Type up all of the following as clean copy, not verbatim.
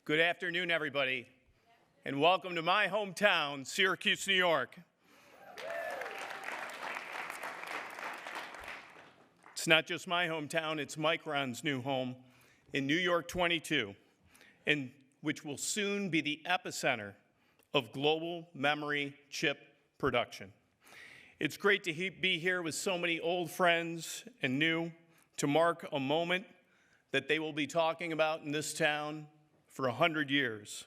Good afternoon, everybody, and welcome to my hometown, Syracuse, New York. It's not just my hometown, it's Micron's new home in New York 22, and which will soon be the epicenter of global memory chip production. It's great to be here with so many old friends and new to mark a moment that they will be talking about in this town for 100 years.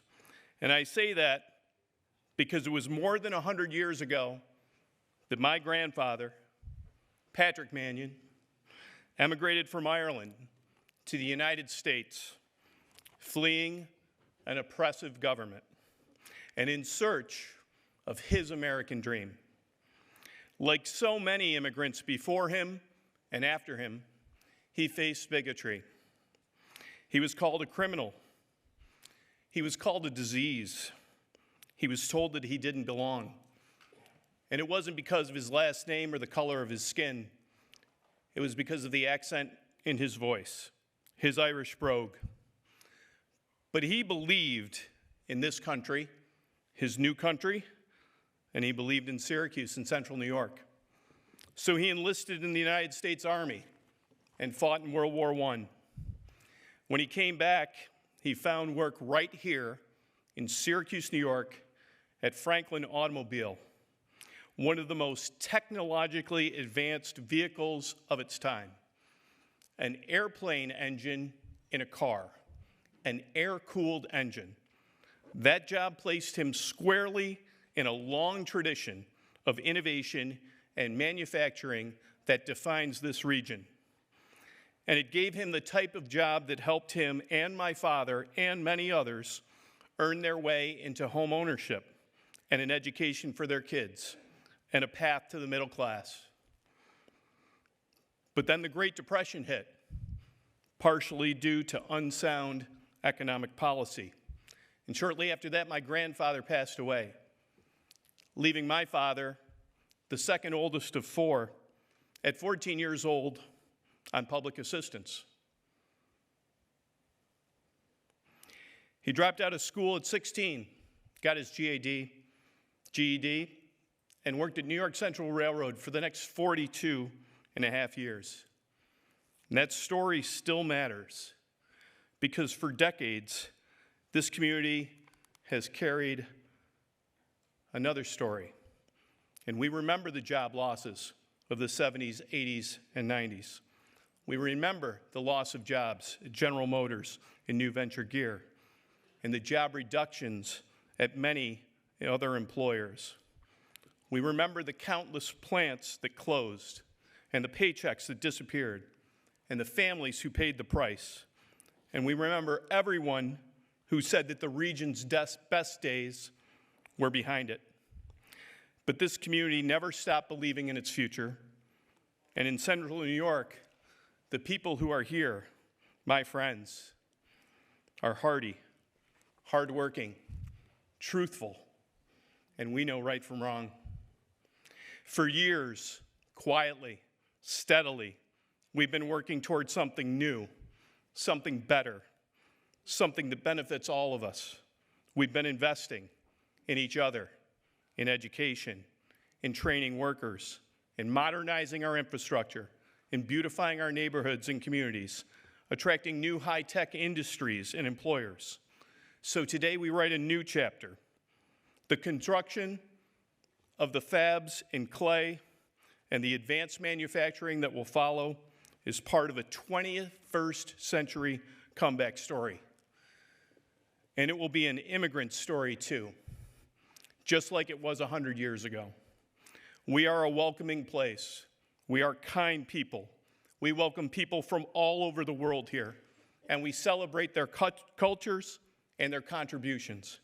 And I say that because it was more than 100 years ago that my grandfather, Patrick Mannion, emigrated from Ireland to the United States, fleeing an oppressive government and in search of his American dream. Like so many immigrants before him and after him, he faced bigotry. He was called a criminal. He was called a disease. He was told that he didn't belong. And it wasn't because of his last name or the color of his skin. It was because of the accent in his voice, his Irish brogue. But he believed in this country, his new country, and he believed in Syracuse in central New York. So he enlisted in the United States Army and fought in World War I. When he came back, he found work right here in Syracuse, New York at Franklin Automobile, one of the most technologically advanced vehicles of its time. An airplane engine in a car, an air-cooled engine. That job placed him squarely in a long tradition of innovation and manufacturing that defines this region. And it gave him the type of job that helped him and my father and many others earn their way into home ownership and an education for their kids and a path to the middle class. But then the Great Depression hit, partially due to unsound economic policy. And shortly after that, my grandfather passed away, leaving my father, the second oldest of four, at 14 years old, on public assistance. He dropped out of school at 16, got his GED, and worked at New York Central Railroad for the next 42 and a half years. And that story still matters because for decades, this community has carried another story. And we remember the job losses of the 70s, 80s, and 90s. We remember the loss of jobs at General Motors and New Venture Gear and the job reductions at many other employers. We remember the countless plants that closed and the paychecks that disappeared and the families who paid the price. And we remember everyone who said that the region's best days were behind it. But this community never stopped believing in its future. And in central New York, the people who are here, my friends, are hardy, hardworking, truthful, and we know right from wrong. For years, quietly, steadily, we've been working towards something new, something better, something that benefits all of us. We've been investing in each other, in education, in training workers, in modernizing our infrastructure, in beautifying our neighborhoods and communities, attracting new high-tech industries and employers. So today we write a new chapter. The construction of the fabs in Clay and the advanced manufacturing that will follow is part of a 21st century comeback story. And it will be an immigrant story too, just like it was 100 years ago. We are a welcoming place. We are kind people. We welcome people from all over the world here, and we celebrate their cultures and their contributions.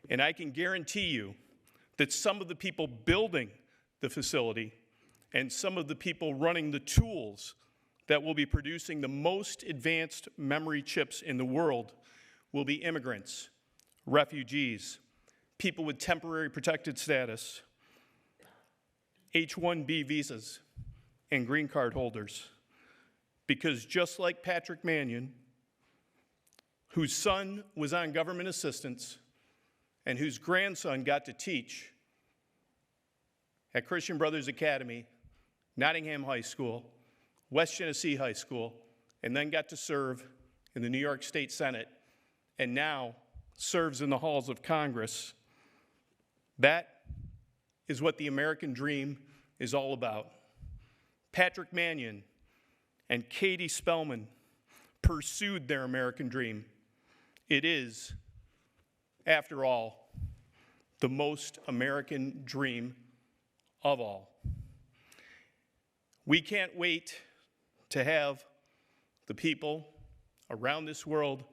And I can guarantee you that some of the people building the facility and some of the people running the tools that will be producing the most advanced memory chips in the world will be immigrants, refugees, people with temporary protected status, H-1B visas, and green card holders. Because just like Patrick Mannion, whose son was on government assistance and whose grandson got to teach at Christian Brothers Academy, Nottingham High School, West Genesee High School, and then got to serve in the New York State Senate, and now serves in the halls of Congress. That is what the American dream is all about. Patrick Mannion and Katie Spellman pursued their American dream. It is, after all, the most American dream of all. We can't wait to have the people around this world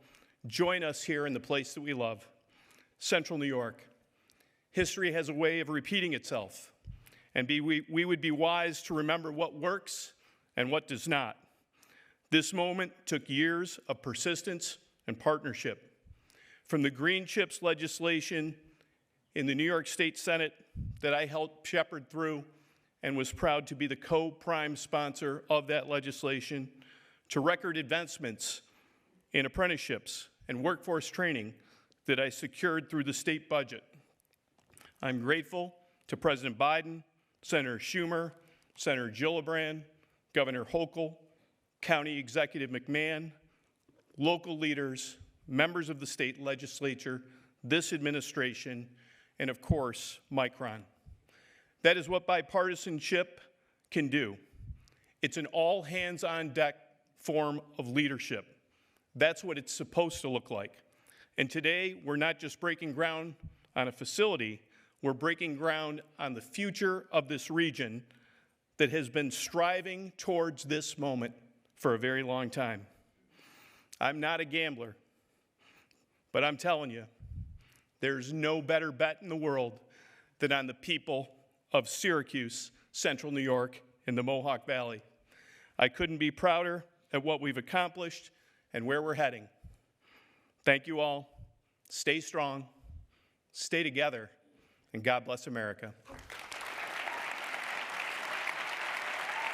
join us here in the place that we love, Central New York. History has a way of repeating itself, and we would be wise to remember what works and what does not. This moment took years of persistence and partnership. From the green chips legislation in the New York State Senate that I helped shepherd through and was proud to be the co-prime sponsor of that legislation, to record advancements in apprenticeships and workforce training that I secured through the state budget. I'm grateful to President Biden, Senator Schumer, Senator Gillibrand, Governor Hochul, County Executive McMahon, local leaders, members of the state legislature, this administration, and of course, Micron. That is what bipartisanship can do. It's an all-hands-on-deck form of leadership. That's what it's supposed to look like. And today, we're not just breaking ground on a facility, we're breaking ground on the future of this region that has been striving towards this moment for a very long time. I'm not a gambler, but I'm telling you, there's no better bet in the world than on the people of Syracuse, Central New York, and the Mohawk Valley. I couldn't be prouder at what we've accomplished and where we're heading. Thank you all. Stay strong, stay together, and God bless America.